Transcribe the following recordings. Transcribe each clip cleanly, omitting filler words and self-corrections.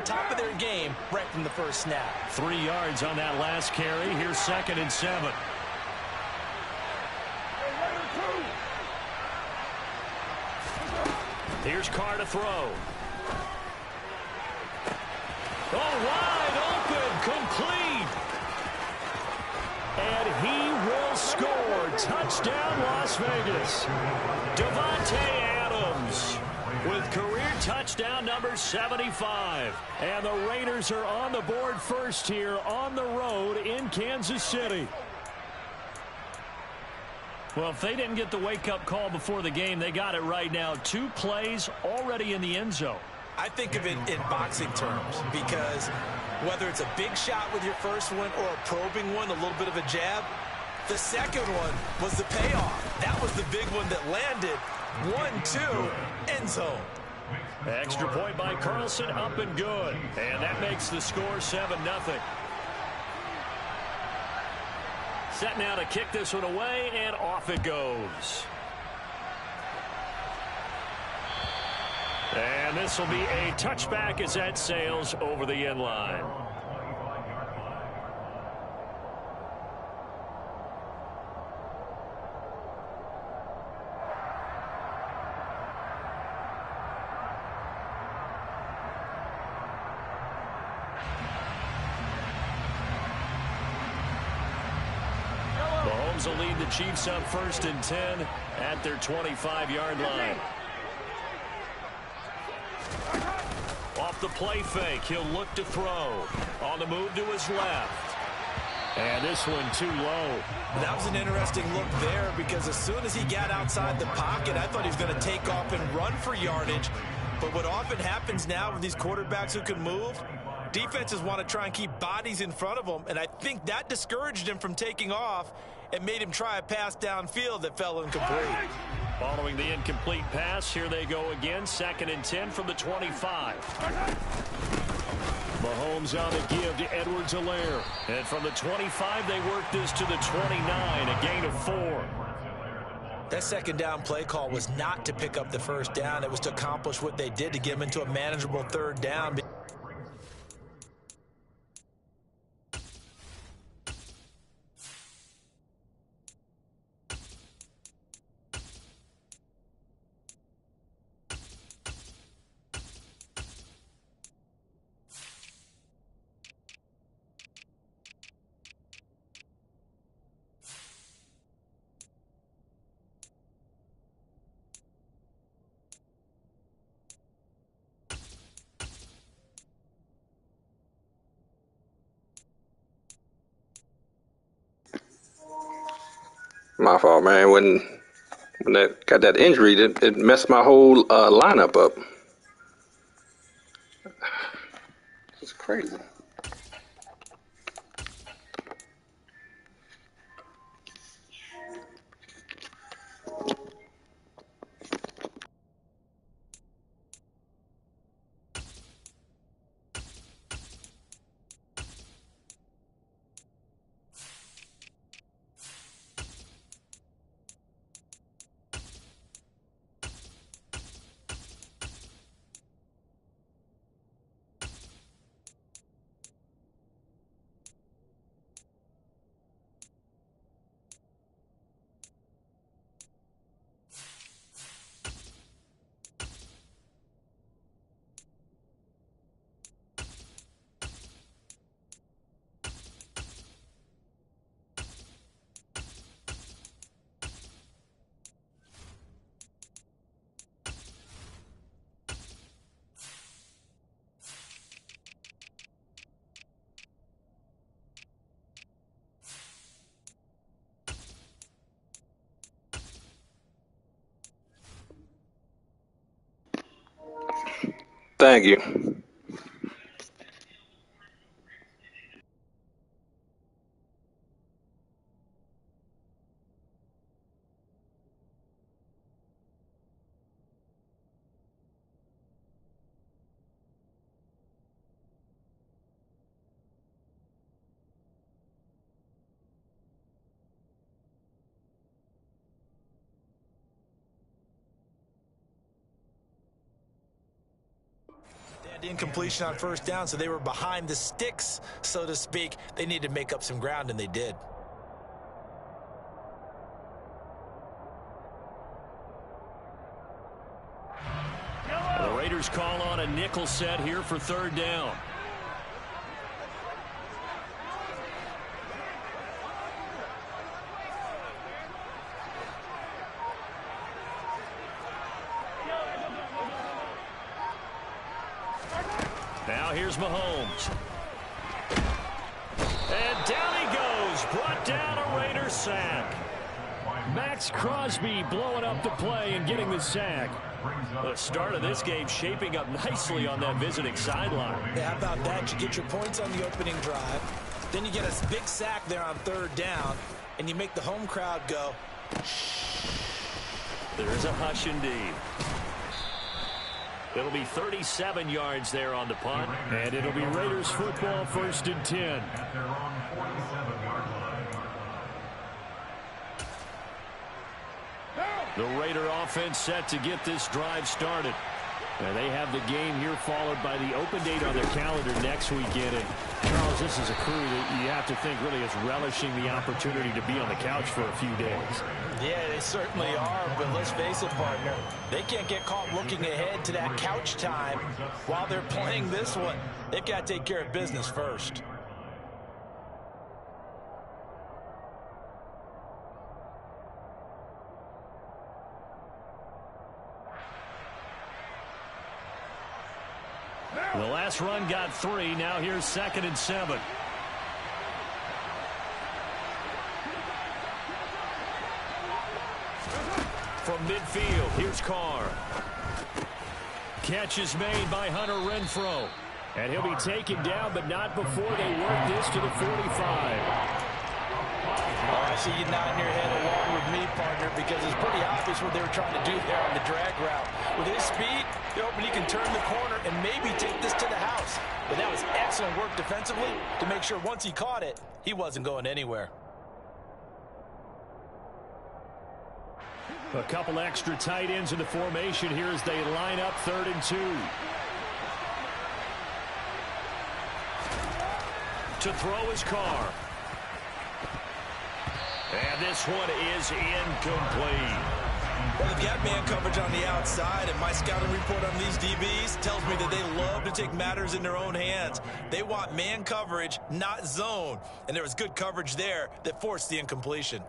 top of their game right from the first snap. 3 yards on that last carry. Here's 2nd and 7. Here's Carr to throw. Oh, wide open, complete. And he will score. Touchdown, Las Vegas. Davante Adams with career touchdown number 75. And the Raiders are on the board first here on the road in Kansas City. Well, if they didn't get the wake-up call before the game, they got it right now. 2 plays already in the end zone. I think of it in boxing terms because whether it's a big shot with your first one or a probing one, a little bit of a jab, the second one was the payoff. That was the big one that landed. 1-2, end zone. Extra point by Carlson, up and good. And that makes the score 7-0. Set now to kick this one away, and off it goes. And this will be a touchback as that sails over the end line. Mahomes will lead the Chiefs up 1st and 10 at their 25-yard line. Off the play fake, he'll look to throw. On the move to his left. And this one too low. That was an interesting look there because as soon as he got outside the pocket, I thought he was going to take off and run for yardage. But what often happens now with these quarterbacks who can move, defenses want to try and keep bodies in front of them, and I think that discouraged him from taking off and made him try a pass downfield that fell incomplete. Following the incomplete pass, here they go again. 2nd and 10 from the 25. Mahomes on the give to Edwards-Helaire. And from the 25, they work this to the 29, a gain of 4. That second down play call was not to pick up the first down. It was to accomplish what they did to get him into a manageable 3rd down. My fault, man. When that got that injury, it messed my whole lineup up. It's crazy. Thank you. Had incompletion on first down, so they were behind the sticks, so to speak. They needed to make up some ground, and they did. The Raiders call on a nickel set here for third down. Now here's Mahomes. And down he goes. Brought down a Raider sack. Max Crosby blowing up the play and getting the sack. The start of this game shaping up nicely on that visiting sideline. Yeah, how about that? You get your points on the opening drive. Then you get a big sack there on third down. And you make the home crowd go. There's a hush indeed. It'll be 37 yards there on the punt. And it'll be Raiders football, 1st and 10. The Raider offense set to get this drive started. And they have the game here followed by the open date on their calendar next weekend. And Charles, this is a crew that you have to think really is relishing the opportunity to be on the couch for a few days. Yeah, they certainly are, but let's face it, partner. They can't get caught looking ahead to that couch time while they're playing this one. They've got to take care of business first. The last run got 3. Now here's 2nd and 7. From midfield, here's Carr. Catch is made by Hunter Renfrow. And he'll be taken down, but not before they work this to the 45. Oh, I see you nodding your head along with me, partner, because it's pretty obvious what they were trying to do there on the drag route. With his speed, they're hoping he can turn the corner and maybe take this to the house. But that was excellent work defensively to make sure once he caught it, he wasn't going anywhere. A couple extra tight ends in the formation here as they line up 3rd and 2. To throw his Carr. And this one is incomplete. Well, they've got man coverage on the outside, and my scouting report on these DBs tells me that they love to take matters in their own hands. They want man coverage, not zone. And there was good coverage there that forced the incompletion.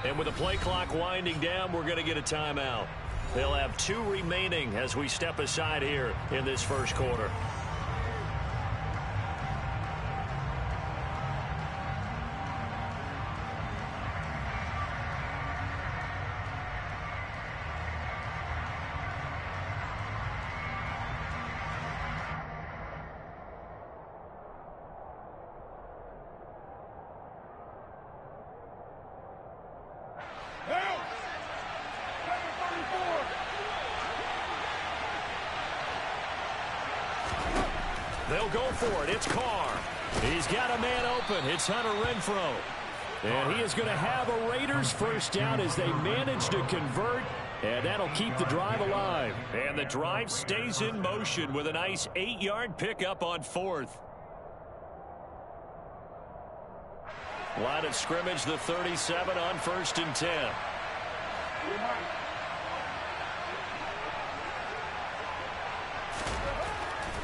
And with the play clock winding down, we're going to get a timeout. They'll have 2 remaining as we step aside here in this first quarter. They'll go for it. It's Carr. He's got a man open. It's Hunter Renfrow. And he is going to have a Raiders first down as they manage to convert. And that'll keep the drive alive. And the drive stays in motion with a nice 8-yard pickup on 4th. Line of scrimmage, the 37 on 1st and 10.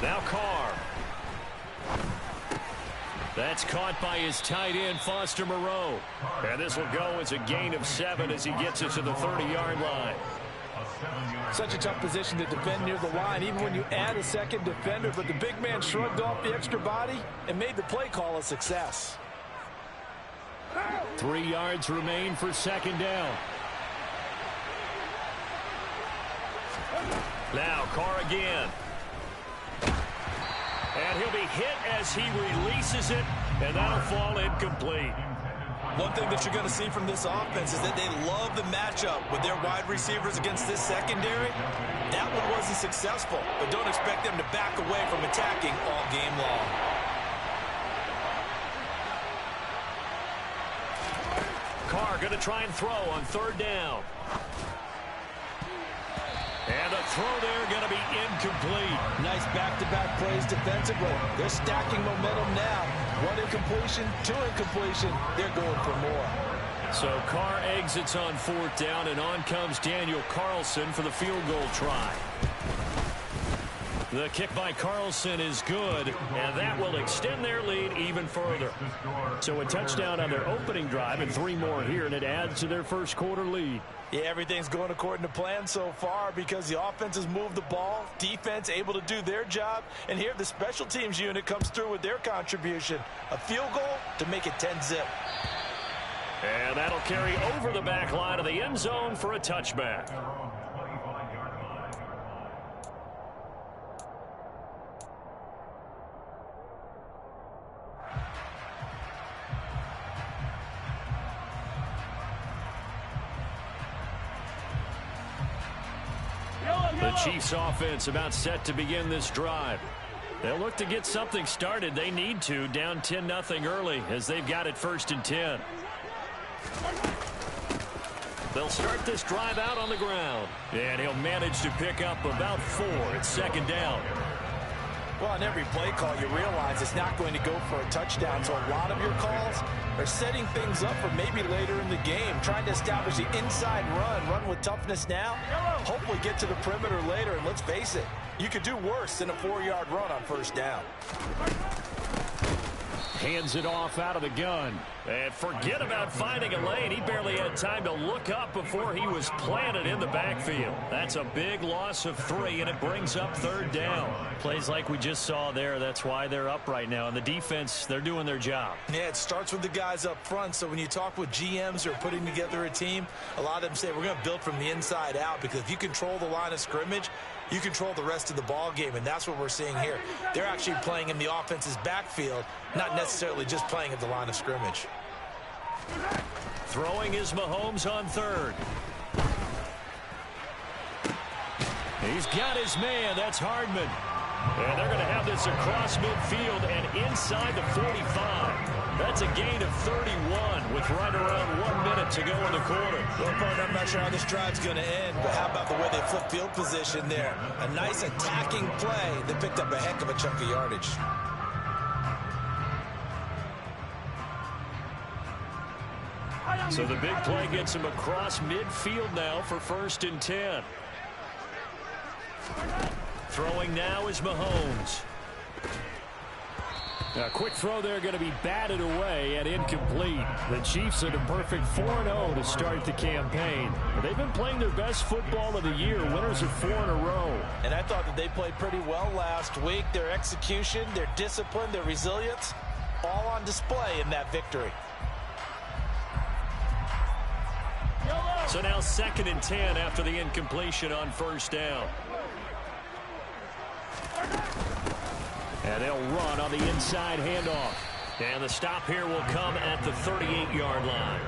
Now Carr. That's caught by his tight end, Foster Moreau. And this will go as a gain of 7 as he gets it to the 30-yard line. Such a tough position to defend near the line, even when you add a second defender. But the big man shrugged off the extra body and made the play call a success. 3 yards remain for 2nd down. Now Carr again. And he'll be hit as he releases it, and that'll fall incomplete. One thing that you're going to see from this offense is that they love the matchup with their wide receivers against this secondary. That one wasn't successful, but don't expect them to back away from attacking all game long. Carr going to try and throw on third down. And the throw there going to be incomplete. Nice back-to-back plays defensively. They're stacking momentum now. One incompletion, two incompletion. They're going for more. So Carr exits on fourth down, and on comes Daniel Carlson for the field goal try. The kick by Carlson is good, and that will extend their lead even further. So a touchdown on their opening drive and 3 more here, and it adds to their first quarter lead. Yeah, everything's going according to plan so far because the offense has moved the ball, defense able to do their job, and here the special teams unit comes through with their contribution. A field goal to make it 10-zip. And that'll carry over the back line of the end zone for a touchback. The Chiefs offense about set to begin this drive. They'll look to get something started. They need to, down 10-0 early as they've got it 1st and 10. They'll start this drive out on the ground. And he'll manage to pick up about 4 at 2nd down. Well, on every play call, you realize it's not going to go for a touchdown. So a lot of your calls are setting things up for maybe later in the game, trying to establish the inside run with toughness now, hopefully get to the perimeter later. And let's face it, you could do worse than a 4-yard run on 1st down. Hands it off out of the gun. And forget about finding a lane. He barely had time to look up before he was planted in the backfield. That's a big loss of 3, and it brings up 3rd down. Plays like we just saw there. That's why they're up right now. And the defense, they're doing their job. Yeah, it starts with the guys up front. So when you talk with GMs who are putting together a team, a lot of them say we're going to build from the inside out, because if you control the line of scrimmage, you control the rest of the ball game, and that's what we're seeing here. They're actually playing in the offense's backfield, not necessarily just playing at the line of scrimmage. Throwing is Mahomes on 3rd. He's got his man. That's Hardman. And they're going to have this across midfield and inside the 45. That's a gain of 31 with right around 1 minute to go in the quarter. Well, partner, I'm not sure how this drive's going to end, but how about the way they flip field position there? A nice attacking play that picked up a heck of a chunk of yardage. So the big play gets him across midfield now for 1st and 10. Throwing now is Mahomes. A quick throw there going to be batted away and incomplete. The Chiefs are the perfect 4-0 to start the campaign. They've been playing their best football of the year. Winners of 4 in a row. And I thought that they played pretty well last week. Their execution, their discipline, their resilience, all on display in that victory. So now 2nd and 10 after the incompletion on 1st down. And they'll run on the inside handoff. And the stop here will come at the 38-yard line.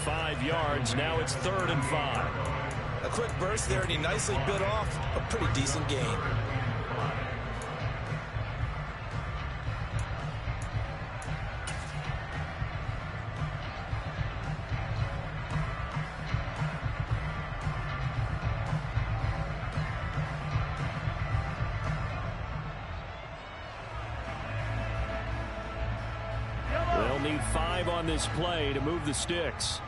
5 yards. Now it's 3rd and 5. A quick burst there, and he nicely bit off a pretty decent gain. Need 5 on this play to move the sticks.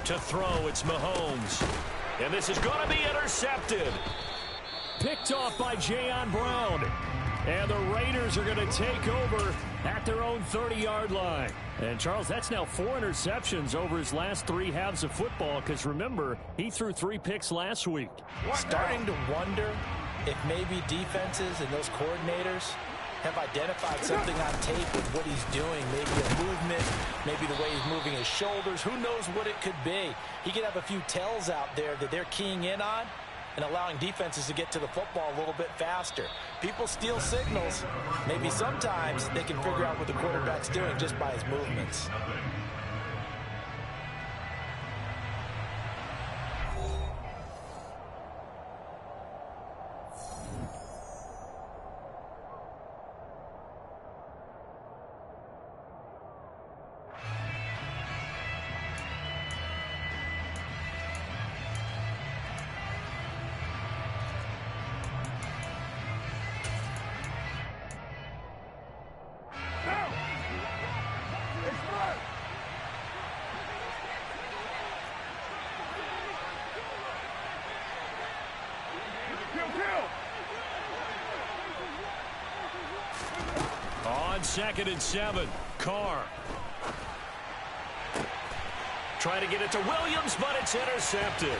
To throw, it's Mahomes. And this is going to be intercepted. Picked off by Jayon Brown. And the Raiders are going to take over at their own 30-yard line. And, Charles, that's now 4 interceptions over his last 3 halves of football, because, remember, he threw 3 picks last week. Starting to wonder if maybe defenses and those coordinators have identified something on tape with what he's doing. Maybe a movement, maybe the way he's moving his shoulders. Who knows what it could be? He could have a few tells out there that they're keying in on, and allowing defenses to get to the football a little bit faster. People steal signals. Maybe sometimes they can figure out what the quarterback's doing just by his movements. On 2nd and 7, Carr. Try to get it to Williams, but it's intercepted.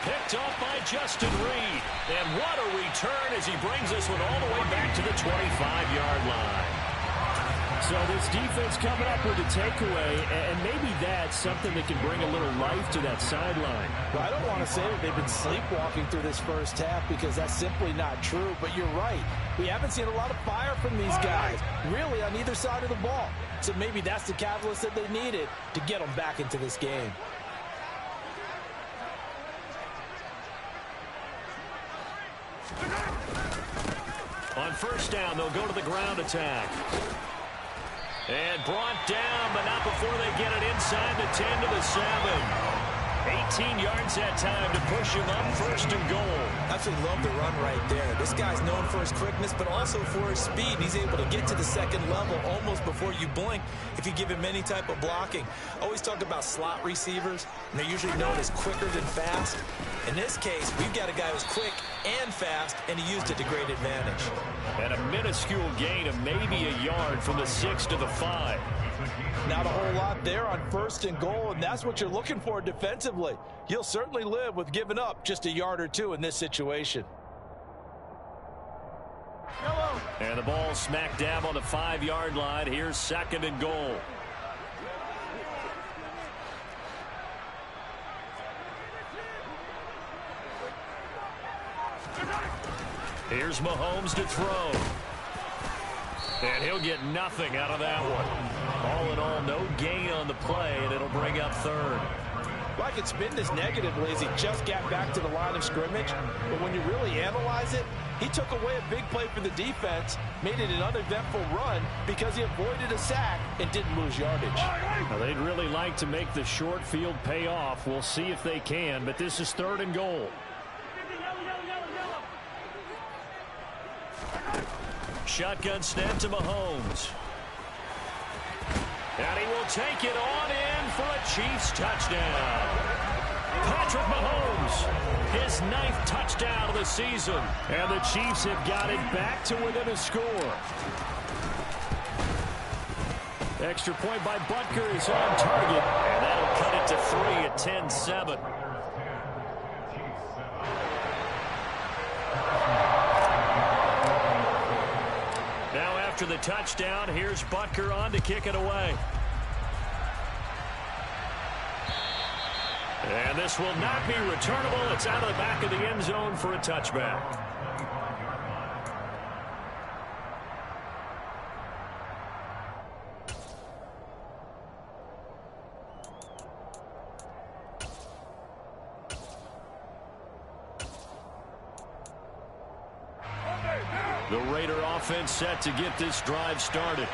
Picked off by Justin Reed. And what a return as he brings this one all the way back to the 25-yard line. So this defense coming up with a takeaway, and maybe that's something that can bring a little life to that sideline. Well, I don't want to say that they've been sleepwalking through this first half because that's simply not true, but you're right. We haven't seen a lot of fire from these guys, really, on either side of the ball. So maybe that's the catalyst that they needed to get them back into this game. On first down, they'll go to the ground attack. And brought down, but not before they get it inside the 10 to the 7. 18 yards that time to push him up 1st and goal. Absolutely love the run right there. This guy's known for his quickness, but also for his speed. He's able to get to the 2nd level almost before you blink if you give him any type of blocking. Always talk about slot receivers, and they're usually known as quicker than fast. In this case, we've got a guy who's quick and fast, and he used it to great advantage. And a minuscule gain of maybe a yard from the 6 to the 5. Not a whole lot there on 1st and goal, and that's what you're looking for defensively. You'll certainly live with giving up just a yard or two in this situation. And the ball smack dab on the 5-yard line. Here's 2nd and goal. Here's Mahomes to throw. And he'll get nothing out of that one. All in all, no gain on the play, and it'll bring up 3rd. Well, I could spin this negatively as he just got back to the line of scrimmage. But when you really analyze it, he took away a big play for the defense, made it an uneventful run because he avoided a sack and didn't lose yardage. Well, they'd really like to make the short field pay off. We'll see if they can, but this is 3rd and goal. Shotgun snap to Mahomes. And he will take it on in for a Chiefs touchdown. Patrick Mahomes, his 9th touchdown of the season. And the Chiefs have got it back to within a score. Extra point by Butker is on target. And that'll cut it to 3 at 10-7. After the touchdown, here's Butker on to kick it away. And this will not be returnable. It's out of the back of the end zone for a touchback. The Raider offense set to get this drive started.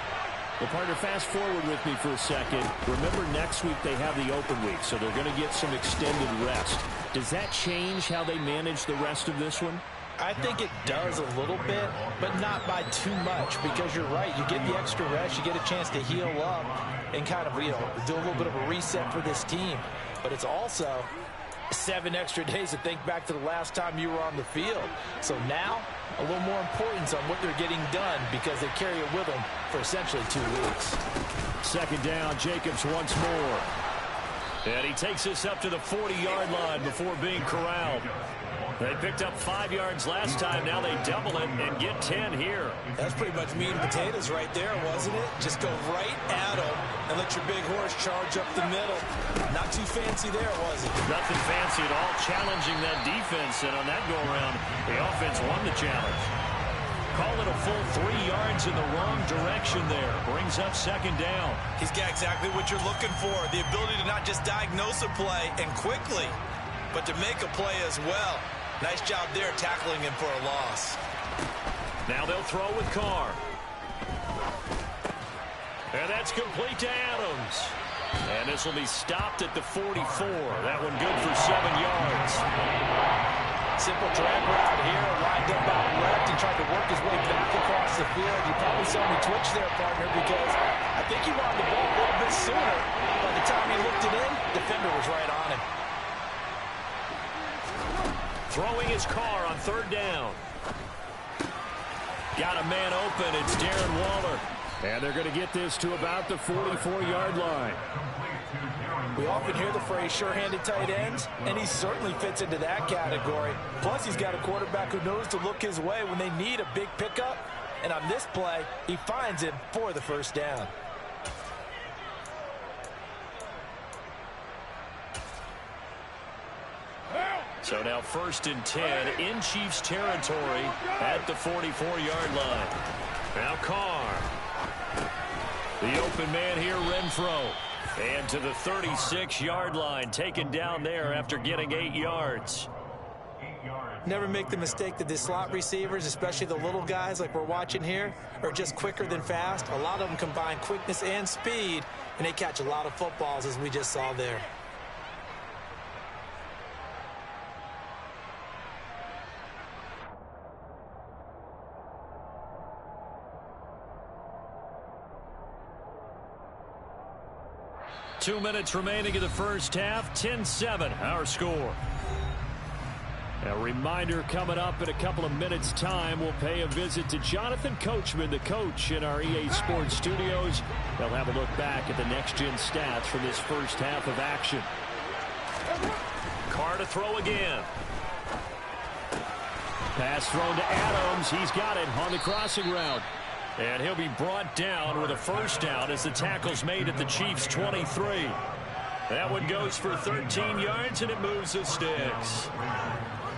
Well, partner, fast forward with me for a second. Remember, next week they have the open week, so they're going to get some extended rest. Does that change how they manage the rest of this one? I think it does a little bit, but not by too much, because you're right. You get the extra rest, you get a chance to heal up and kind of, do a little bit of a reset for this team. But it's also 7 extra days to think back to the last time you were on the field. So now, a little more importance on what they're getting done because they carry it with them for essentially 2 weeks. 2nd down, Jacobs once more. And he takes this up to the 40-yard line before being corralled. They picked up 5 yards last time. Now they double it and get 10 here. That's pretty much meat and potatoes right there, wasn't it? Just go right at them and let your big horse charge up the middle. Not too fancy there, was it? Nothing fancy at all, challenging that defense. And on that go-around, the offense won the challenge. Call it a full 3 yards in the wrong direction there. Brings up second down. He's got exactly what you're looking for. The ability to not just diagnose a play and quickly, but to make a play as well. Nice job there tackling him for a loss. Now they'll throw with Carr. And that's complete to Adams. And this will be stopped at the 44. That one good for 7 yards. Simple drag route here, lined up out left and tried to work his way back across the field. You probably saw me twitch there, partner, because I think he wanted the ball a little bit sooner. By the time he looked it in, the defender was right on him. Throwing his Carr on third down. Got a man open. It's Darren Waller. And they're going to get this to about the 44-yard line. We often hear the phrase sure-handed tight ends, and he certainly fits into that category. Plus, he's got a quarterback who knows to look his way when they need a big pickup. And on this play, he finds him for the first down. So now 1st and 10 in Chiefs territory at the 44-yard line. Now Carr. The open man here, Renfro. And to the 36-yard line, taken down there after getting 8 yards. Never make the mistake that the slot receivers, especially the little guys like we're watching here, are just quicker than fast. A lot of them combine quickness and speed, and they catch a lot of footballs, as we just saw there. Two minutes remaining in the first half. 10-7, our score. A reminder coming up in a couple of minutes' time. We'll pay a visit to Jonathan Coachman, the coach in our EA Sports studios. They'll have a look back at the next-gen stats from this first half of action. Carr to throw again. Pass thrown to Adams. He's got it on the crossing route. And he'll be brought down with a first down as the tackle's made at the Chiefs' 23. That one goes for 13 yards, and it moves the sticks.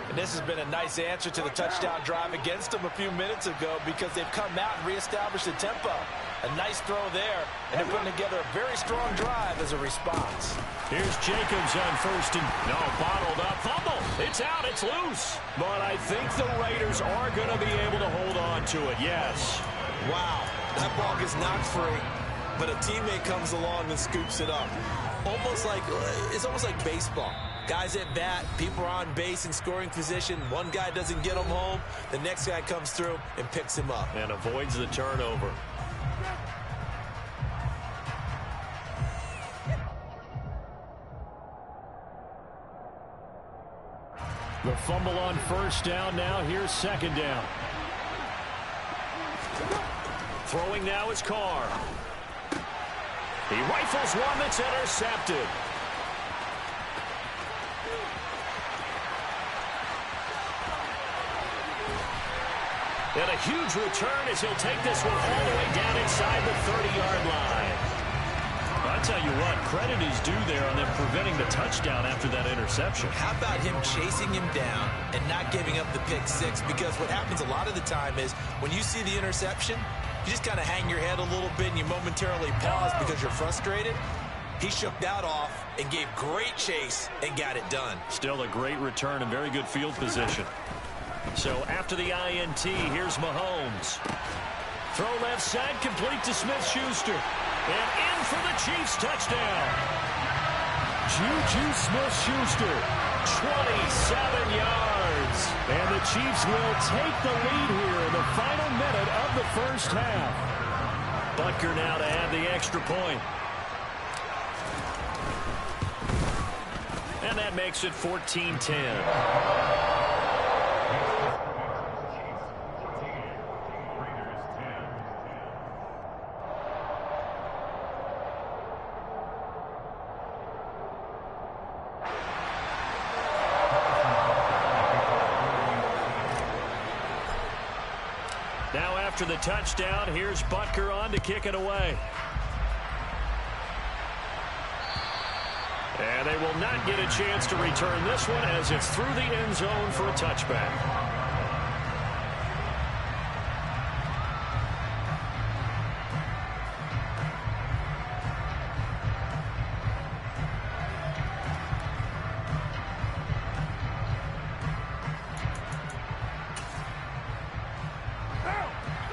And this has been a nice answer to the touchdown drive against them a few minutes ago because they've come out and reestablished the tempo. A nice throw there, and they're putting together a very strong drive as a response. Here's Jacobs on first and bottled up. Fumble. It's out. It's loose. But I think the Raiders are going to be able to hold on to it. Yes. Wow, that ball gets knocked free, but a teammate comes along and scoops it up. It's almost like baseball. Guys at bat, people are on base in scoring position. One guy doesn't get him home. The next guy comes through and picks him up. And avoids the turnover. The fumble on first down. Now here's second down. Throwing now is Carr. He rifles one that's intercepted. And a huge return as he'll take this one all the way down inside the 30-yard line. I'll tell you what, credit is due there on them preventing the touchdown after that interception. How about him chasing him down and not giving up the pick six? Because what happens a lot of the time is when you see the interception, you just kind of hang your head a little bit and you momentarily pause because you're frustrated. He shook that off and gave great chase and got it done. Still a great return and very good field position. So after the INT, here's Mahomes. Throw left side, complete to Smith-Schuster. And in for the Chiefs touchdown. Juju Smith-Schuster, 27 yards. And the Chiefs will take the lead here in the final minute of the first half. Butker now to add the extra point. And that makes it 14-10. after the touchdown. Here's Butker on to kick it away. And they will not get a chance to return this one as it's through the end zone for a touchback.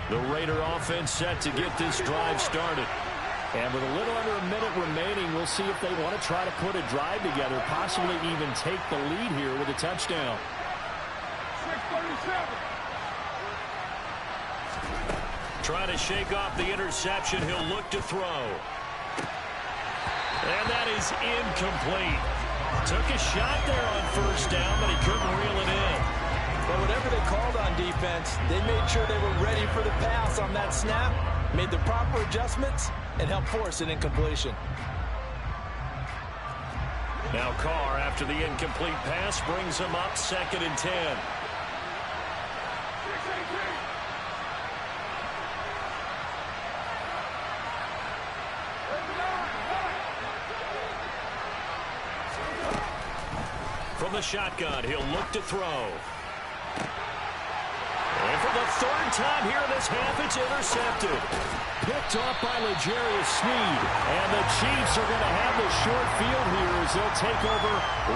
The Raider offense set to get this drive started. And with a little under a minute remaining, we'll see if they want to try to put a drive together, possibly even take the lead here with a touchdown. 6:37. Trying to shake off the interception. He'll look to throw. And that is incomplete. Took a shot there on first down, but he couldn't reel it in. But whatever they called on defense, they made sure they were ready for the pass on that snap, made the proper adjustments, and helped force an incompletion. Now Carr, after the incomplete pass, brings him up 2nd and 10. From the shotgun, he'll look to throw. And for the 3rd time here in this half, it's intercepted. Picked off by L'Jarius Sneed. And the Chiefs are going to have the short field here as they'll take over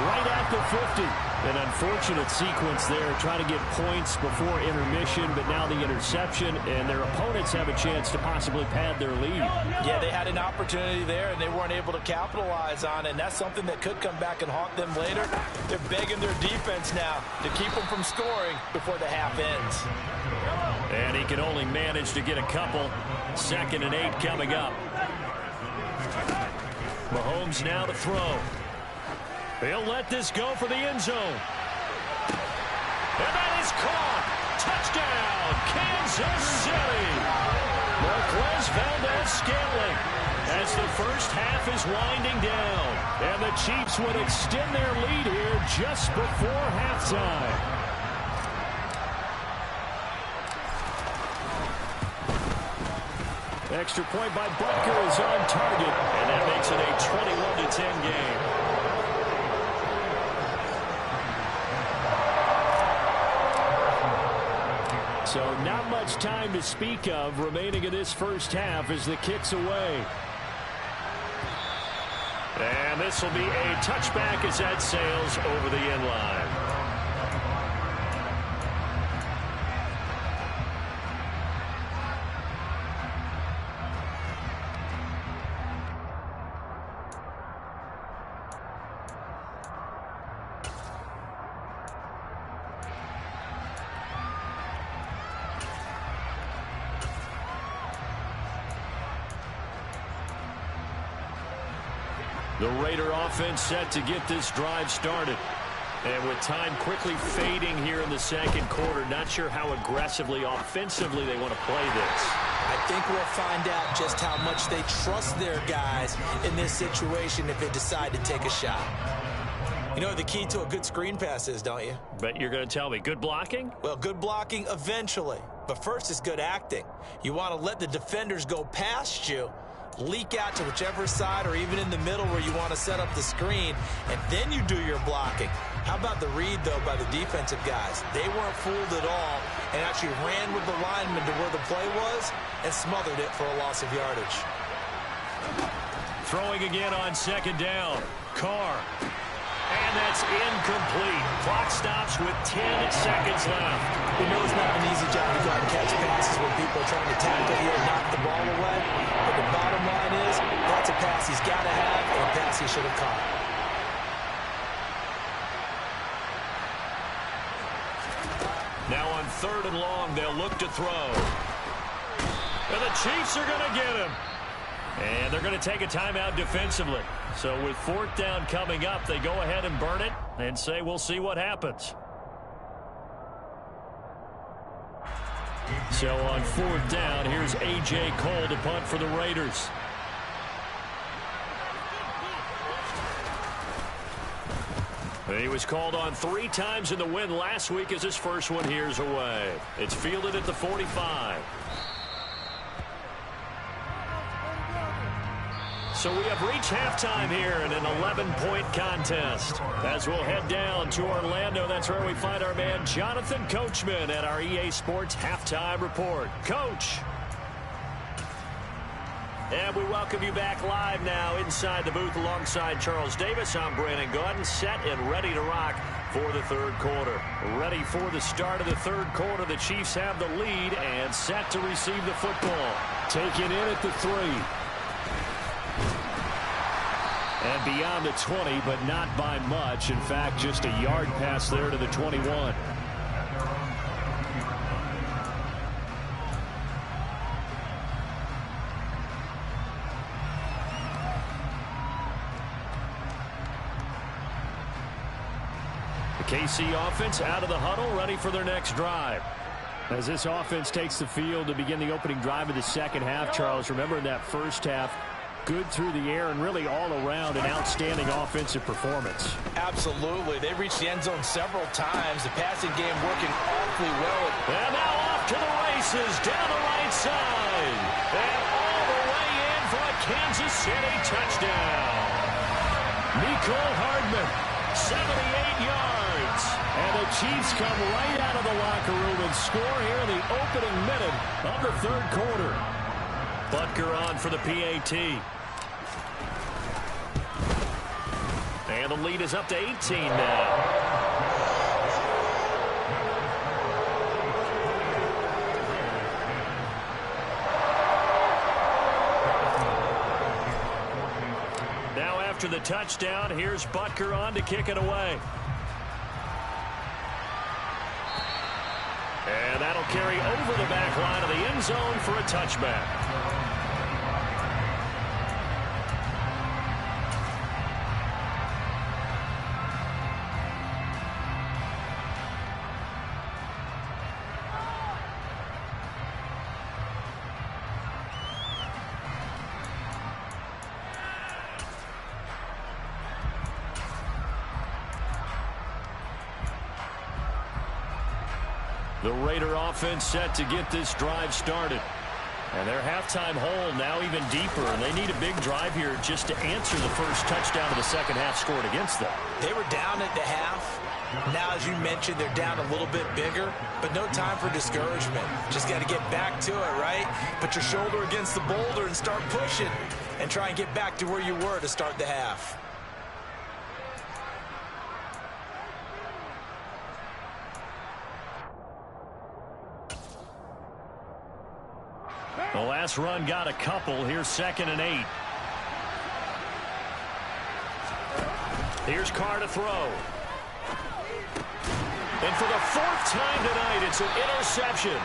right at the 50. An unfortunate sequence there, trying to get points before intermission, but now the interception, and their opponents have a chance to possibly pad their lead. Yeah, they had an opportunity there, and they weren't able to capitalize on it, and that's something that could come back and haunt them later. They're begging their defense now to keep them from scoring before the half ends. And he can only manage to get a couple. 2nd and 8 coming up. Mahomes now to throw. He'll let this go for the end zone. And that is caught. Touchdown, Kansas City. Marquez Valdez-Scantling as the first half is winding down. And the Chiefs would extend their lead here just before halftime. Extra point by Butker is on target, and that makes it a 21-10 game. So not much time to speak of remaining in this first half as the kick's away. And this will be a touchback as that sails over the end line. The Raider offense set to get this drive started. And with time quickly fading here in the 2nd quarter, not sure how aggressively, offensively they want to play this. I think we'll find out just how much they trust their guys in this situation if they decide to take a shot. You know what the key to a good screen pass is, don't you? Bet you're going to tell me. Good blocking? Well, good blocking eventually. But first is good acting. You want to let the defenders go past you, leak out to whichever side or even in the middle where you want to set up the screen, and then you do your blocking. How about the read, though, by the defensive guys? They weren't fooled at all and actually ran with the lineman to where the play was and smothered it for a loss of yardage. Throwing again on 2nd down. Carr. And that's incomplete. Clock stops with 10 seconds left. We know it's not an easy job to go out and catch passes when people are trying to tackle you and knock the ball away. But the bottom line is, that's a pass he's got to have and a pass he should have caught. Now on 3rd and long, they'll look to throw. And the Chiefs are going to get him. And they're going to take a timeout defensively. So with 4th down coming up, they go ahead and burn it and say we'll see what happens. So on 4th down, here's A.J. Cole to punt for the Raiders. He was called on 3 times in the win last week as his first one here's away. It's fielded at the 45. So we have reached halftime here in an 11-point contest. As we'll head down to Orlando, that's where we find our man Jonathan Coachman at our EA Sports Halftime Report. Coach. And we welcome you back live now inside the booth alongside Charles Davis. I'm Brandon Gaudin, set and ready to rock for the third quarter. Ready for the start of the third quarter. The Chiefs have the lead and set to receive the football. Taken in at the 3. And beyond the 20, but not by much. In fact, just a yard pass there to the 21. KC offense out of the huddle, ready for their next drive. As this offense takes the field to begin the opening drive of the second half, Charles, remember in that first half, good through the air and really all around an outstanding offensive performance. Absolutely. They reached the end zone several times. The passing game working awfully well. And now off to the races down the right side. And all the way in for a Kansas City touchdown. Nicole Hardman, 78 yards. And the Chiefs come right out of the locker room and score here in the opening minute of the third quarter. Butker on for the PAT. And the lead is up to 18 now. After the touchdown, here's Butker on to kick it away. And that'll carry over the back line of the end zone for a touchback. The Raider offense set to get this drive started. And their halftime hole now even deeper, and they need a big drive here just to answer the first touchdown of the second half scored against them. They were down at the half. Now, as you mentioned, they're down a little bit bigger, but no time for discouragement. Just got to get back to it, right? Put your shoulder against the boulder and start pushing and try and get back to where you were to start the half. The last run got a couple. Here's 2nd and 8. Here's Carr to throw. And for the 4th time tonight, it's an interception.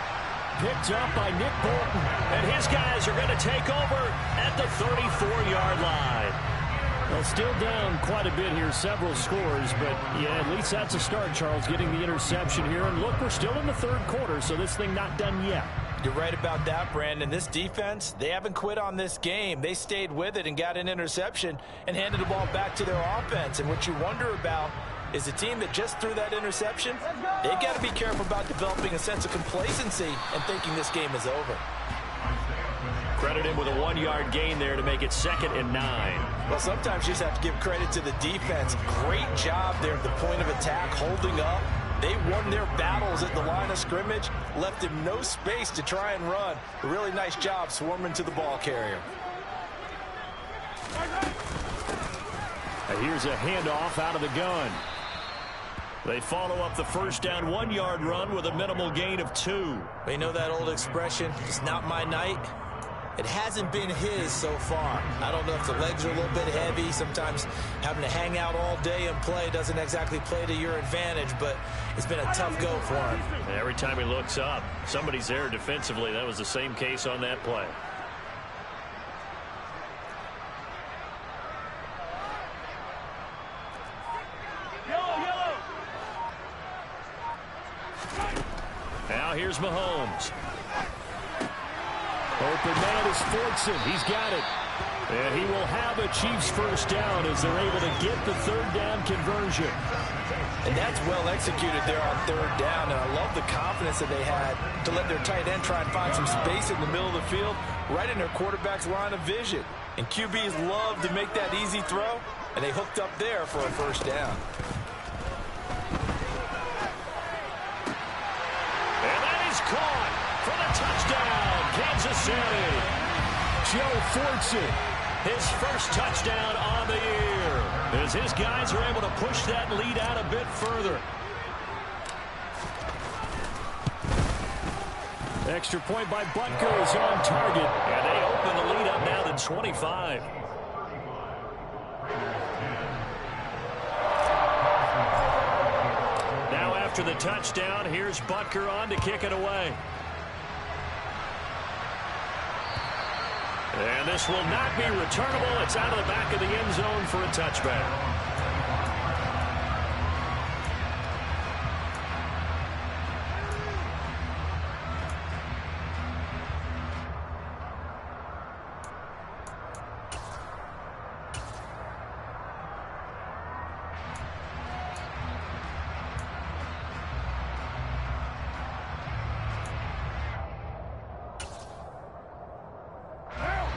Picked up by Nick Bolton. And his guys are going to take over at the 34-yard line. Well, still down quite a bit here, several scores, but yeah, at least that's a start, Charles, getting the interception here. And look, we're still in the third quarter, so this thing not done yet. You're right about that, Brandon. This defense, they haven't quit on this game. They stayed with it and got an interception and handed the ball back to their offense. And what you wonder about is the team that just threw that interception, they've got to be careful about developing a sense of complacency and thinking this game is over. Credit him with a 1-yard gain there to make it 2nd and 9. Well, sometimes you just have to give credit to the defense. Great job there at the point of attack, holding up. They won their battles at the line of scrimmage, left him no space to try and run. A really nice job swarming to the ball carrier. And here's a handoff out of the gun. They follow up the first down 1-yard run with a minimal gain of 2. You know that old expression, it's not my night. It hasn't been his so far. I don't know if the legs are a little bit heavy. Sometimes having to hang out all day and play doesn't exactly play to your advantage, but it's been a tough go for him. And every time he looks up, somebody's there defensively. That was the same case on that play. Now here's Mahomes. Open man is Fortson. He's got it. And he will have a Chiefs first down as they're able to get the third down conversion. And that's well executed there on third down. And I love the confidence that they had to let their tight end try and find some space in the middle of the field, right in their quarterback's line of vision. And QBs love to make that easy throw, and they hooked up there for a first down. And that is caught for the touchdown, Kansas City. Joe Fortson, his first touchdown on the year, as his guys are able to push that lead out a bit further. Extra point by Butker is on target, and they open the lead up now to 25. Now after the touchdown, here's Butker on to kick it away. And this will not be returnable. It's out of the back of the end zone for a touchback.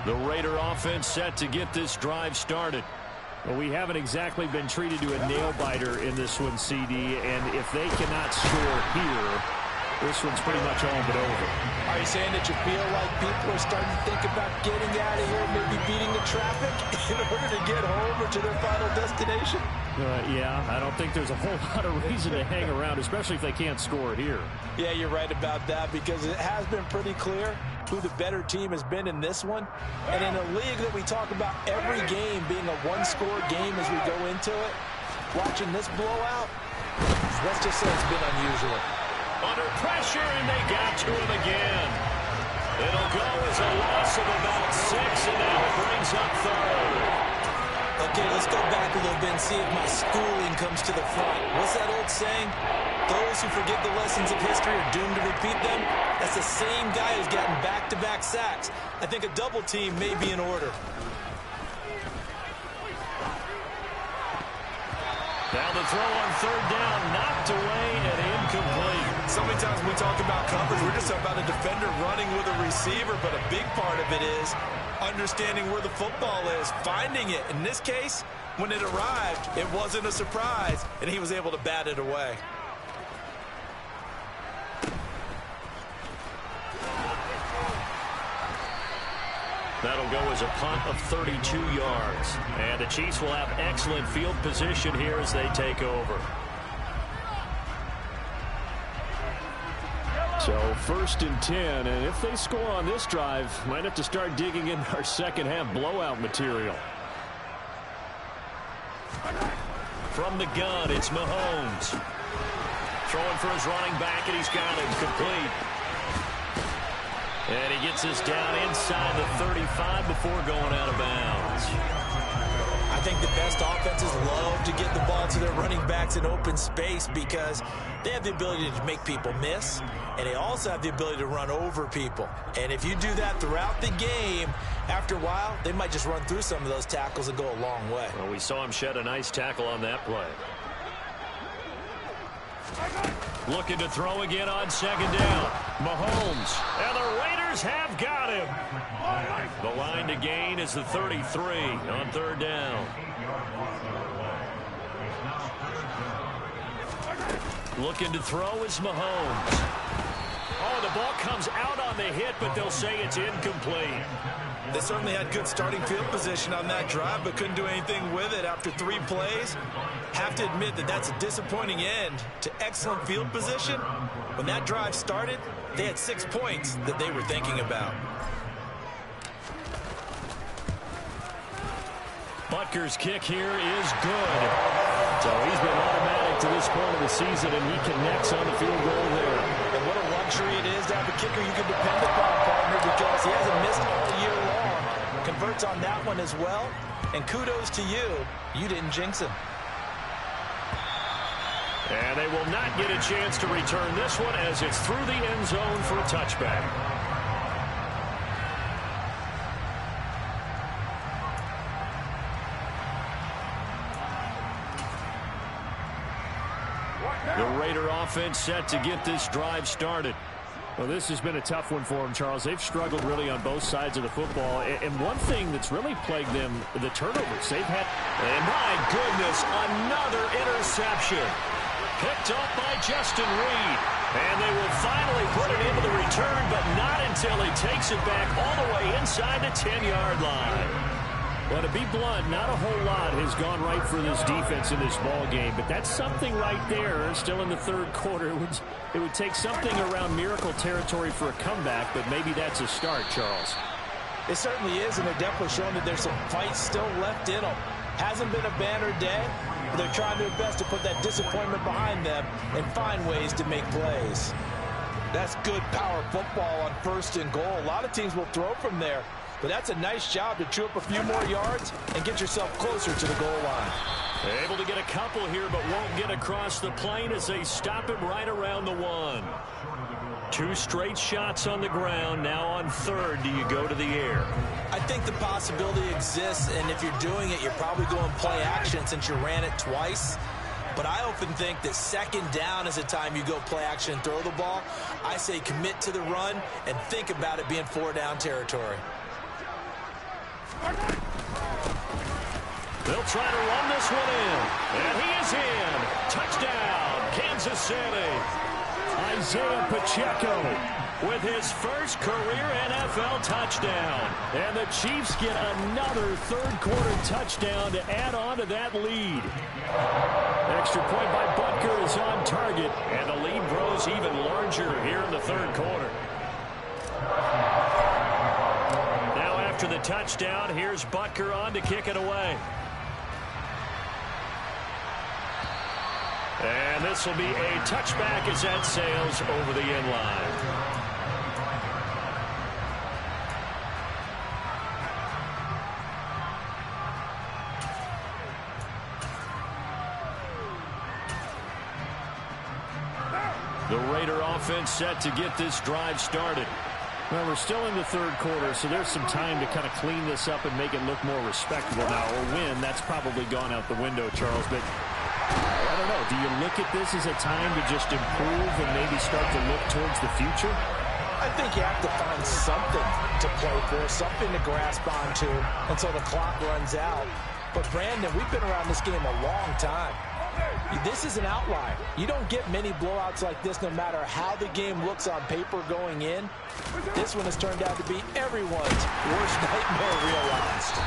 The Raider offense set to get this drive started. Well, we haven't exactly been treated to a nail-biter in this one, CD, and if they cannot score here, this one's pretty much all but over. Are you saying that you feel like people are starting to think about getting out of here, maybe beating the traffic in order to get home or to their final destination? Yeah, I don't think there's a whole lot of reason to hang around, especially if they can't score here. Yeah, you're right about that, because it has been pretty clear who the better team has been in this one. And in a league that we talk about every game being a one-score game as we go into it, watching this blowout, let's just say it's been unusual. Under pressure, and they got to him again. It'll go as a loss of about 6, and now it brings up third. Okay, let's go back a little bit and see if my schooling comes to the front. What's that old saying? Those who forget the lessons of history are doomed to repeat them. That's the same guy who's gotten back-to-back sacks. I think a double team may be in order. Now the throw on third down, knocked away and incomplete. So many times when we talk about coverage, we're just about a defender running with a receiver, but a big part of it is understanding where the football is, finding it. In this case, when it arrived, it wasn't a surprise, and he was able to bat it away. That'll go as a punt of 32 yards. And the Chiefs will have excellent field position here as they take over. So 1st and 10, and if they score on this drive, might have to start digging in our second half blowout material. From the gun, it's Mahomes. Throwing for his running back, and he's got him complete. And he gets us down inside the 35 before going out of bounds. I think the best offenses love to get the ball to their running backs in open space because they have the ability to make people miss, and they also have the ability to run over people. And if you do that throughout the game, after a while, they might just run through some of those tackles and go a long way. Well, we saw him shed a nice tackle on that play. Looking to throw again on second down. Mahomes. And the Raiders have got him. The line to gain is the 33 on third down. Looking to throw is Mahomes. Oh, the ball comes out on the hit, but they'll say it's incomplete. They certainly had good starting field position on that drive, but couldn't do anything with it after 3 plays. Have to admit that that's a disappointing end to excellent field position. When that drive started, they had 6 points that they were thinking about. Butker's kick here is good. So he's been automatic to this point of the season, and he connects on the field goal there. And what a luxury it is to have a kicker you can depend upon, partner, because he hasn't missed all year long. Converts on that one as well. And kudos to you. You didn't jinx him. And they will not get a chance to return this one as it's through the end zone for a touchback. The Raider offense set to get this drive started. Well, this has been a tough one for them, Charles. They've struggled really on both sides of the football. And one thing that's really plagued them, the turnovers. They've had, and my goodness, another interception. Picked up by Justin Reed. And they will finally put it into the return, but not until he takes it back all the way inside the 10-yard line. Well, to be blunt, not a whole lot has gone right for this defense in this ball game, but that's something right there. Still in the third quarter, it would take something around miracle territory for a comeback, but maybe that's a start, Charles. It certainly is, and they're definitely showing that there's some fight still left in them. Hasn't been a banner day, but they're trying their best to put that disappointment behind them and find ways to make plays. That's good power football on 1st and goal. A lot of teams will throw from there. But that's a nice job to chew up a few more yards and get yourself closer to the goal line. Able to get a couple here, but won't get across the plane as they stop him right around the 1. 2 straight shots on the ground. Now on 3rd, do you go to the air? I think the possibility exists, and if you're doing it, you're probably going play action since you ran it twice. But I often think that 2nd down is a time you go play action and throw the ball. I say commit to the run and think about it being 4-down territory. They'll try to run this one in. And he is in. Touchdown, Kansas City. Isaiah Pacheco with his first career NFL touchdown. And the Chiefs get another third-quarter touchdown to add on to that lead. Extra point by Butker is on target. And the lead grows even larger here in the third quarter. After the touchdown, here's Butker on to kick it away. And this will be a touchback as that sails over the end line. The Raider offense set to get this drive started. Well, we're still in the third quarter, so there's some time to kind of clean this up and make it look more respectable now. Or win, that's probably gone out the window, Charles. But I don't know. Do you look at this as a time to just improve and maybe start to look towards the future? I think you have to find something to play for, something to grasp onto until the clock runs out. But, Brandon, we've been around this game a long time. This is an outlier. You don't get many blowouts like this no matter how the game looks on paper going in. This one has turned out to be everyone's worst nightmare realized.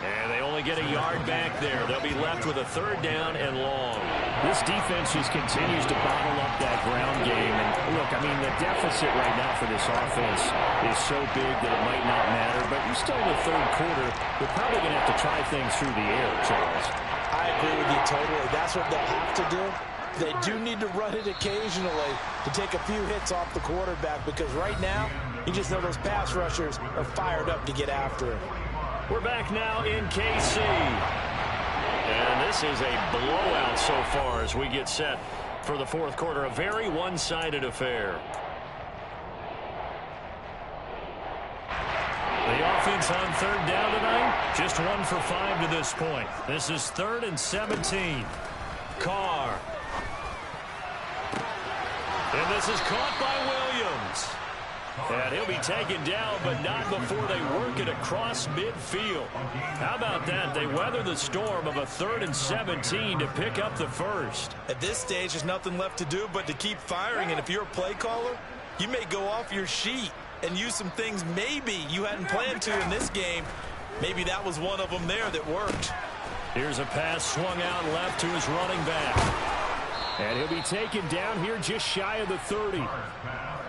And they only get a yard back there. They'll be left with a 3rd down and long. This defense just continues to bottle up that ground game. And look, I mean, the deficit right now for this offense is so big that it might not matter. But you're still in the third quarter. They're probably going to have to try things through the air, Charles. I agree with you totally. That's what they'll have to do. They do need to run it occasionally to take a few hits off the quarterback because right now, you just know those pass rushers are fired up to get after him. We're back now in KC. And this is a blowout so far as we get set for the fourth quarter. A very one-sided affair. The offense on 3rd down tonight, just 1 for 5 to this point. This is 3rd and 17. Carr. And this is caught by Williams. And he'll be taken down, but not before they work it across midfield. How about that? They weather the storm of a 3rd and 17 to pick up the first. At this stage, there's nothing left to do but to keep firing. And if you're a play caller, you may go off your sheet and use some things maybe you hadn't planned to in this game. Maybe that was one of them there that worked. Here's a pass swung out left to his running back. And he'll be taken down here just shy of the 30.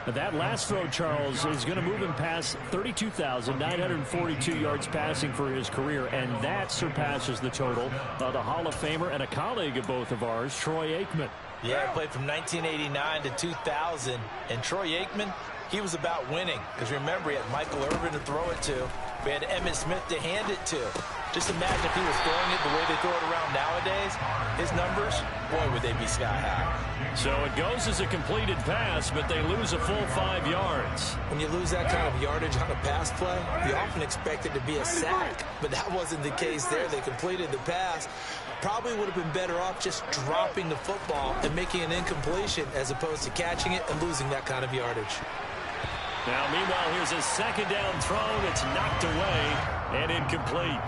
That last throw, Charles, is going to move him past 32,942 yards passing for his career, and that surpasses the total of the Hall of Famer and a colleague of both of ours, Troy Aikman. Yeah, he played from 1989 to 2000, and Troy Aikman, he was about winning. Because remember, he had Michael Irvin to throw it to. We had Emmitt Smith to hand it to. Just imagine if he was throwing it the way they throw it around nowadays, his numbers, boy, would they be sky high. So it goes as a completed pass, but they lose a full 5 yards. When you lose that kind of yardage on a pass play, you often expect it to be a sack, but that wasn't the case there. They completed the pass. Probably would have been better off just dropping the football and making an incompletion as opposed to catching it and losing that kind of yardage. Now, meanwhile, here's a second down throw that's knocked away and incomplete.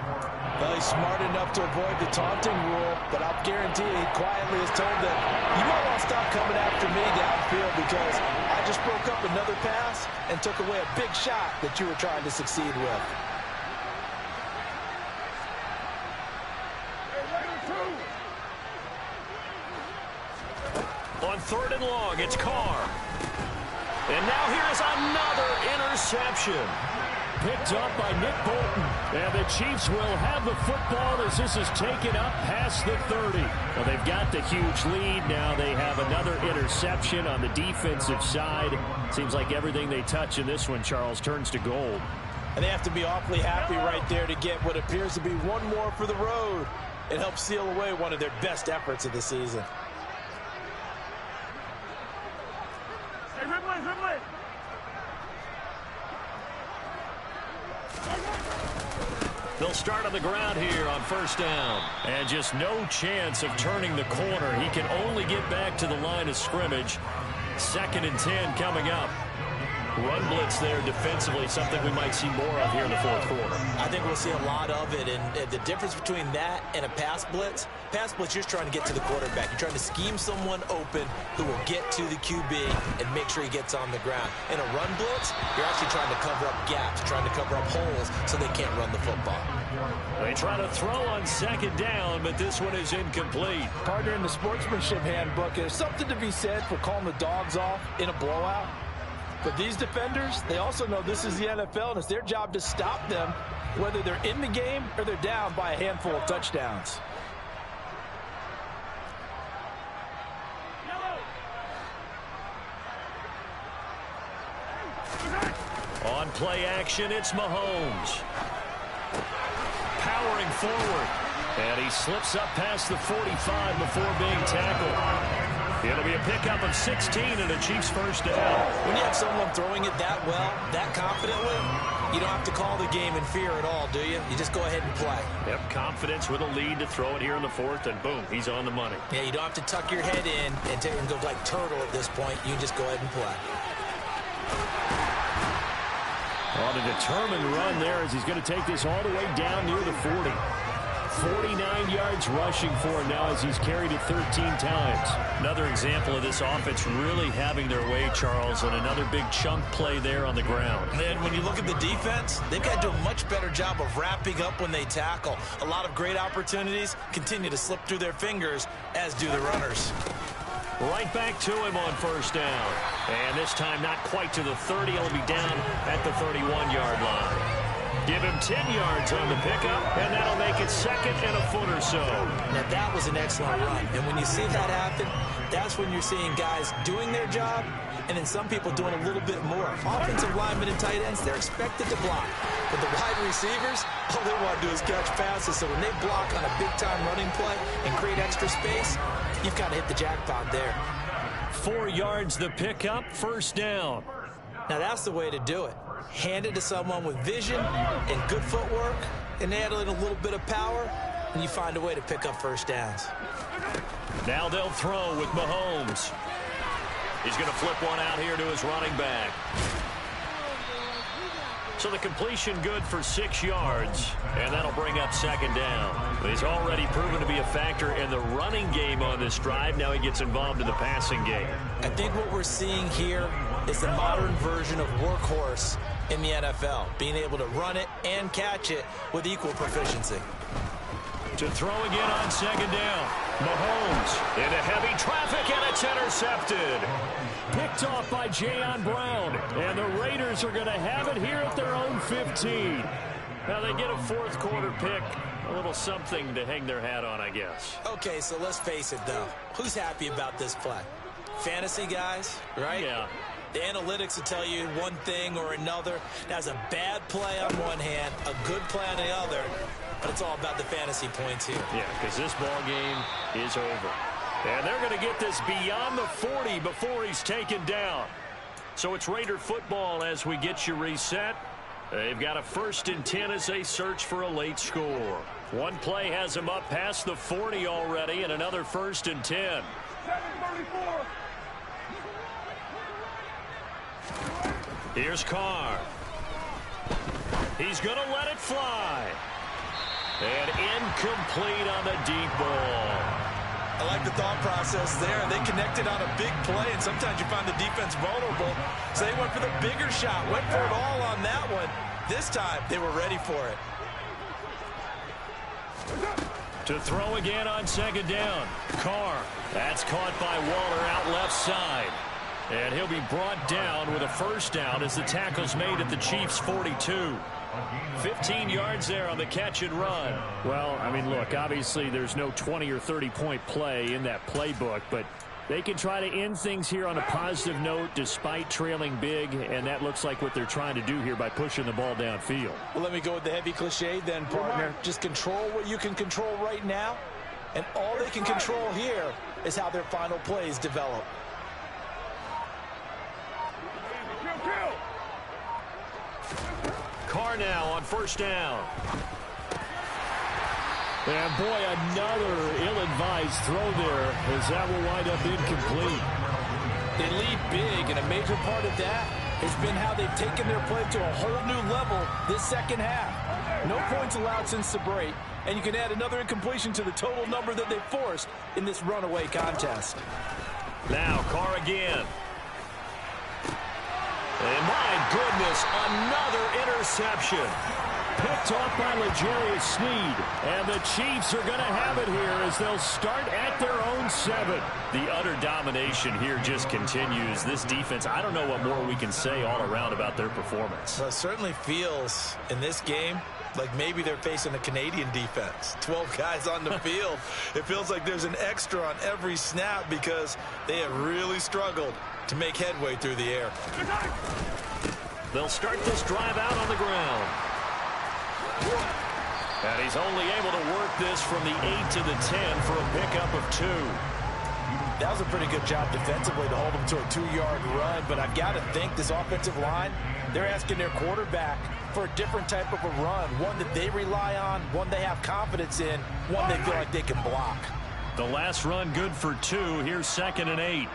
Well, he's smart enough to avoid the taunting rule, but I'll guarantee he quietly has told them, you might want to stop coming after me downfield because I just broke up another pass and took away a big shot that you were trying to succeed with. On 3rd and long, it's Carr. And now here's another interception. Picked up by Nick Bolton. And the Chiefs will have the football as this is taken up past the 30. Well, they've got the huge lead. Now they have another interception on the defensive side. Seems like everything they touch in this one, Charles, turns to gold. And they have to be awfully happy right there to get what appears to be one more for the road. It helps seal away one of their best efforts of the season. They'll start on the ground here on 1st down. And just no chance of turning the corner. He can only get back to the line of scrimmage. 2nd and 10 coming up. Run blitz there defensively, something we might see more of here in the 4th quarter. I think we'll see a lot of it, and the difference between that and a pass blitz, you're just trying to get to the quarterback. You're trying to scheme someone open who will get to the QB and make sure he gets on the ground. In a run blitz, you're actually trying to cover up gaps, trying to cover up holes so they can't run the football. They try to throw on 2nd down, but this one is incomplete. Partner, in the sportsmanship handbook, there's something to be said for calling the dogs off in a blowout. But these defenders, they also know this is the NFL, and it's their job to stop them, whether they're in the game or they're down by a handful of touchdowns. On play action, it's Mahomes. Powering forward. And he slips up past the 45 before being tackled. It'll be a pickup of 16 and a Chiefs 1st down. When you have someone throwing it that well, that confidently, you don't have to call the game in fear at all, do you? You just go ahead and play. Yep, confidence with a lead to throw it here in the 4th, and boom, he's on the money. Yeah, you don't have to tuck your head in and go like turtle at this point. You just go ahead and play. On a determined run there as he's going to take this all the way down near the 40. 49 yards rushing for him now as he's carried it 13 times. Another example of this offense really having their way, Charles, and another big chunk play there on the ground. And then when you look at the defense, they've got to do a much better job of wrapping up when they tackle. A lot of great opportunities continue to slip through their fingers, as do the runners. Right back to him on 1st down. And this time not quite to the 30. He'll be down at the 31-yard line. Give him 10 yards on the pickup, and that'll make it 2nd and a foot or so. Now, that was an excellent run. And when you see that happen, that's when you're seeing guys doing their job, and then some people doing a little bit more. Offensive linemen and tight ends, they're expected to block. But the wide receivers, all they want to do is catch passes. So when they block on a big-time running play and create extra space, you've got to hit the jackpot there. 4 yards the pickup, 1st down. Now, that's the way to do it. Hand it to someone with vision and good footwork, and add in a little bit of power, and you find a way to pick up 1st downs. Now they'll throw with Mahomes. He's going to flip one out here to his running back. So the completion good for 6 yards, and that'll bring up 2nd down. He's already proven to be a factor in the running game on this drive. Now he gets involved in the passing game. I think what we're seeing here is the modern version of workhorse in the NFL, being able to run it and catch it with equal proficiency. To throw again on 2nd down. Mahomes into heavy traffic, and it's intercepted. Picked off by Jayon Brown, and the Raiders are going to have it here at their own 15. Now they get a 4th quarter pick. A little something to hang their hat on, I guess. Okay, so let's face it, though. Who's happy about this play? Fantasy guys, right? Yeah. The analytics will tell you one thing or another. That's a bad play on one hand, a good play on the other. But it's all about the fantasy points here. Yeah, because this ball game is over. And they're going to get this beyond the 40 before he's taken down. So it's Raider football as we get you reset. They've got a 1st and 10 as they search for a late score. One play has them up past the 40 already, and another 1st and 10. 734. Here's Carr. He's going to let it fly. And incomplete on the deep ball. I like the thought process there. They connected on a big play, and sometimes you find the defense vulnerable. So they went for the bigger shot, went for it all on that one. This time, they were ready for it. To throw again on 2nd down. Carr. That's caught by Waller out left side. And he'll be brought down with a 1st down as the tackle's made at the Chiefs' 42. 15 yards there on the catch and run. Well, I mean, look, obviously there's no 20 or 30-point play in that playbook, but they can try to end things here on a positive note despite trailing big, and that looks like what they're trying to do here by pushing the ball downfield. Well, let me go with the heavy cliche then, partner. Just control what you can control right now, and all they can control here is how their final plays develop. Carr now on 1st down. And boy, another ill-advised throw there as that will wind up incomplete. They lead big, and a major part of that has been how they've taken their play to a whole new level this 2nd half. No points allowed since the break, and you can add another incompletion to the total number that they've forced in this runaway contest. Now Carr again. And my goodness, another interception. Picked off by L'Jarius Sneed. And the Chiefs are going to have it here as they'll start at their own 7. The utter domination here just continues. This defense, I don't know what more we can say all around about their performance. Well, it certainly feels in this game like maybe they're facing a Canadian defense. 12 guys on the field. It feels like there's an extra on every snap because they have really struggled to make headway through the air. They'll start this drive out on the ground. And he's only able to work this from the 8 to the 10 for a pickup of 2. That was a pretty good job defensively to hold them to a 2-yard run, but I've got to think this offensive line, they're asking their quarterback for a different type of a run, one that they rely on, one they have confidence in, one they feel like they can block. The last run good for 2. Here's 2nd and 8.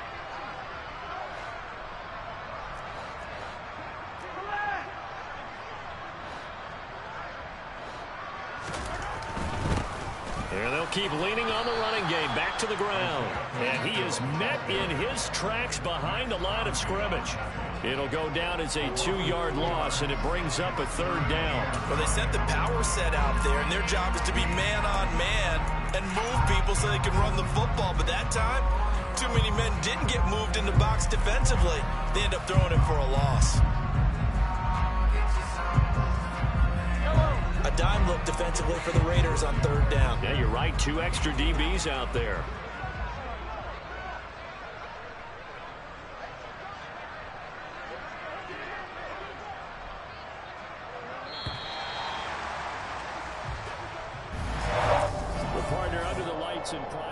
And they'll keep leaning on the running game back to the ground. And he is met in his tracks behind the line of scrimmage. It'll go down as a 2-yard loss, and it brings up a 3rd down. Well, they sent the power set out there, and their job is to be man-on-man and move people so they can run the football. But that time, too many men didn't get moved in the box defensively. They end up throwing it for a loss. A dime look defensively for the Raiders on 3rd down. Yeah, you're right. 2 extra DBs out there. The partner under the lights in prime.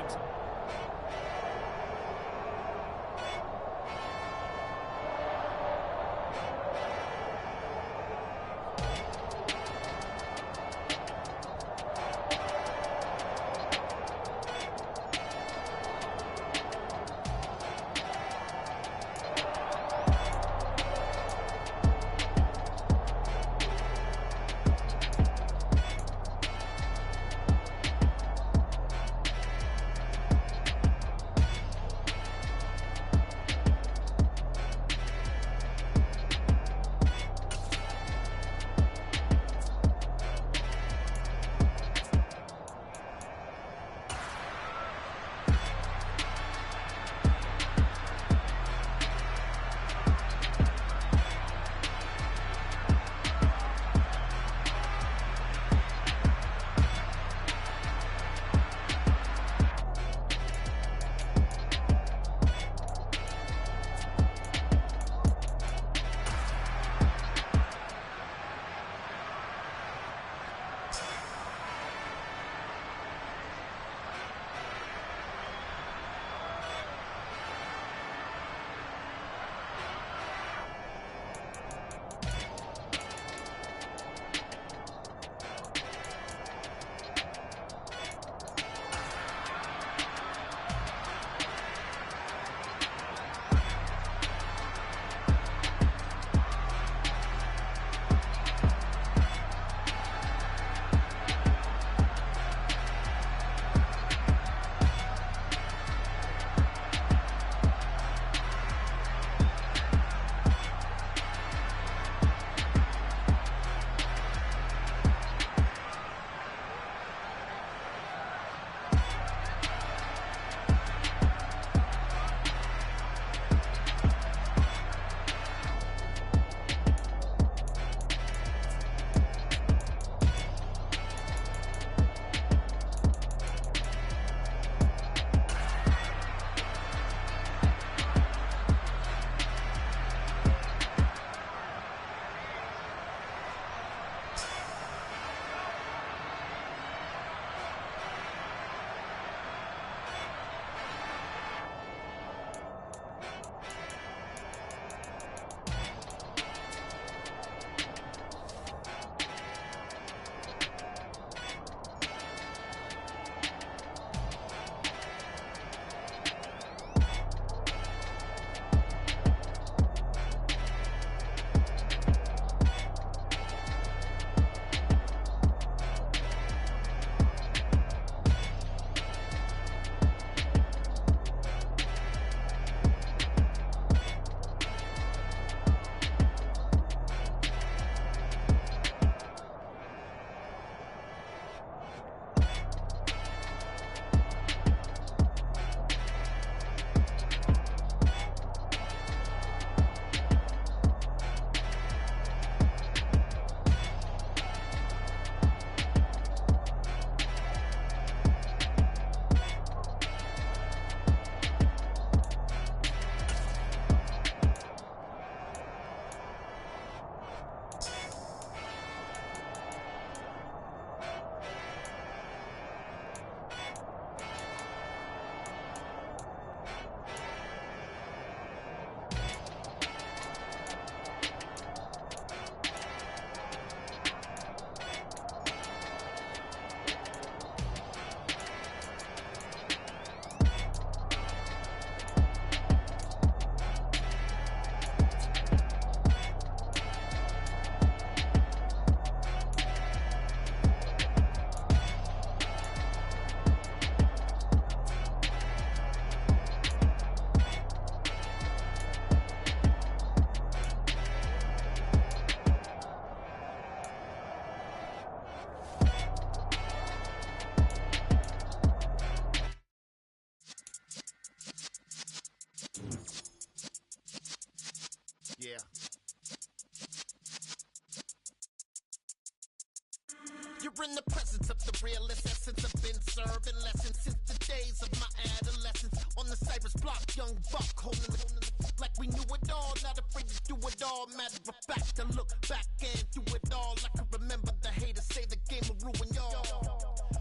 We're in the presence of the realest essence. I've been serving lessons since the days of my adolescence. On the Cypress block, young buck holding it like we knew it all. Not afraid to do it all. Matter of fact, to look back and do it all. I can remember the haters say the game will ruin y'all.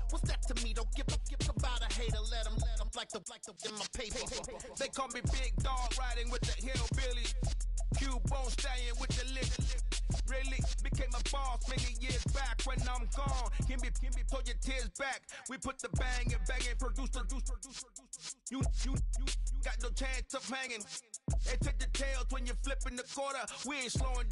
What's that to me? Don't give about a hater. Let them like the in my paper. They call me Big Dog, riding with the hillbilly. Q-Bone stallion with the lip. Really became a boss many years back. When I'm gone, can be pull your tears back. We put the bang and produce. You got no chance of hanging. They take the tails when you're flipping the quarter. We ain't slowing down.